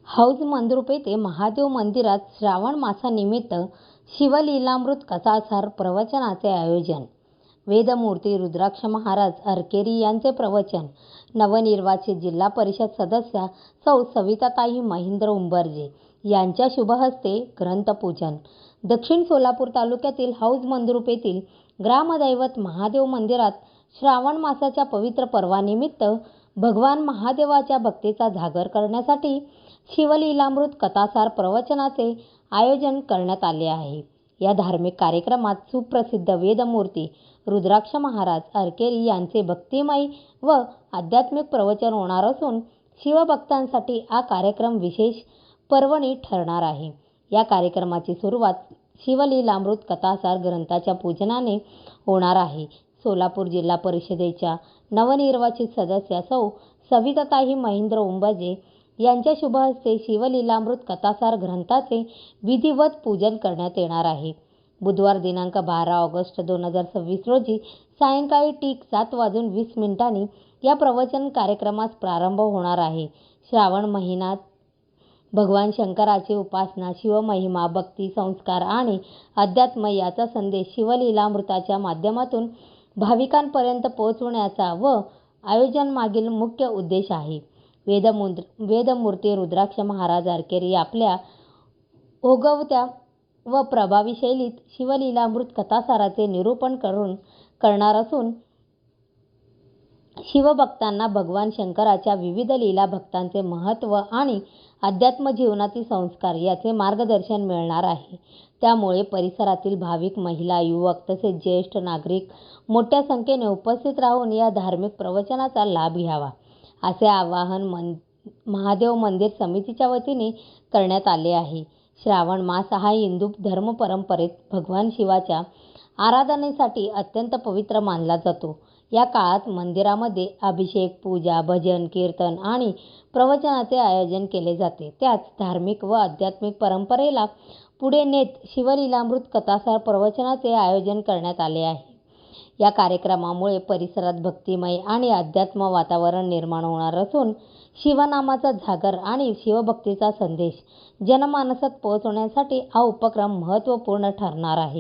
हौज मंद्रुप येथे महादेव मंदिरात श्रावण मासानिमित्त शिवलीलामृत कथासार प्रवचनाचे आयोजन. वेदमूर्ती रुद्राक्ष महाराज अरकेरी यांचे प्रवचन. नवनिर्वाचित जिल्हा परिषद सदस्या सौ सविताताई महेंद्र उंबर्जे यांच्या शुभहस्ते ग्रंथपूजन. दक्षिण सोलापूर तालुक्यातील हौज मंद्रुप येथील ग्रामदैवत महादेव मंदिरात श्रावण मासाच्या पवित्र पर्वानिमित्त भगवान महादेवाच्या भक्तीचा जागर करण्यासाठी शिवलीलामृत कथासार प्रवचनाचे आयोजन करण्यात आले आहे. या धार्मिक कार्यक्रमात सुप्रसिद्ध वेदमूर्ती रुद्राक्ष महाराज अरकेरी यांचे भक्तिमय व आध्यात्मिक प्रवचन होणार असून शिवभक्तांसाठी हा कार्यक्रम विशेष पर्वणी ठरणार आहे. या कार्यक्रमाची सुरुवात शिवलीलामृत कथासार ग्रंथाच्या पूजनाने होणार आहे. सोलापूर जिल्हा परिषदेच्या नवनिर्वाचित सदस्या सौ सविताताई महेंद्र उंबर्जे यांच्या शुभहस्ते शिवलीलामृत कथासार ग्रंथाचे विधिवत पूजन करण्यात येणार आहे. बुधवार दिनांक 12 ऑगस्ट 2026 रोजी सायंकाळी ठीक 7:20 या प्रवचन कार्यक्रमास प्रारंभ होणार आहे. श्रावण महिन्यात भगवान शंकराची उपासना, शिवमहिमा, भक्ती, संस्कार आणि अध्यात्म याचा संदेश शिवलीलामृताच्या माध्यमातून भाविकांपर्यंत पोहोचवण्याचा व आयोजनामागील मुख्य उद्देश आहे. वेदमूर्ती रुद्राक्ष महाराज अरकेरी आपल्या ओघवत्या व प्रभावी शैलीत शिवलीलामृत कथासाराचे निरूपण करणार असून शिवभक्तांना भगवान शंकराच्या विविध लीला, भक्तांचे महत्त्व आणि अध्यात्म जीवनातील संस्कार याचे मार्गदर्शन मिळणार आहे. त्यामुळे परिसरातील भाविक, महिला, युवक तसेच ज्येष्ठ नागरिक मोठ्या संख्येने उपस्थित राहून या धार्मिक प्रवचनाचा लाभ घ्यावा, असे आवाहन महादेव मंदिर समितीच्या वतीने करण्यात आले आहे. श्रावण मास हा हिंदू धर्म परंपरेत भगवान शिवाच्या आराधनेसाठी अत्यंत पवित्र मानला जातो. या काळात मंदिरामध्ये अभिषेक, पूजा, भजन, कीर्तन आणि प्रवचनाचे आयोजन केले जाते. त्याच धार्मिक व आध्यात्मिक परंपरेला पुढे नेत शिवलीलामृत कथासार प्रवचनाचे आयोजन करण्यात आले आहे. या कार्यक्रमामुळे परिसरात भक्तिमय आणि अध्यात्म वातावरण निर्माण होणार असून शिवनामाचा जागर आणि शिवभक्तीचा संदेश जनमानसात पोहोचवण्यासाठी हा उपक्रम महत्त्वपूर्ण ठरणार आहे.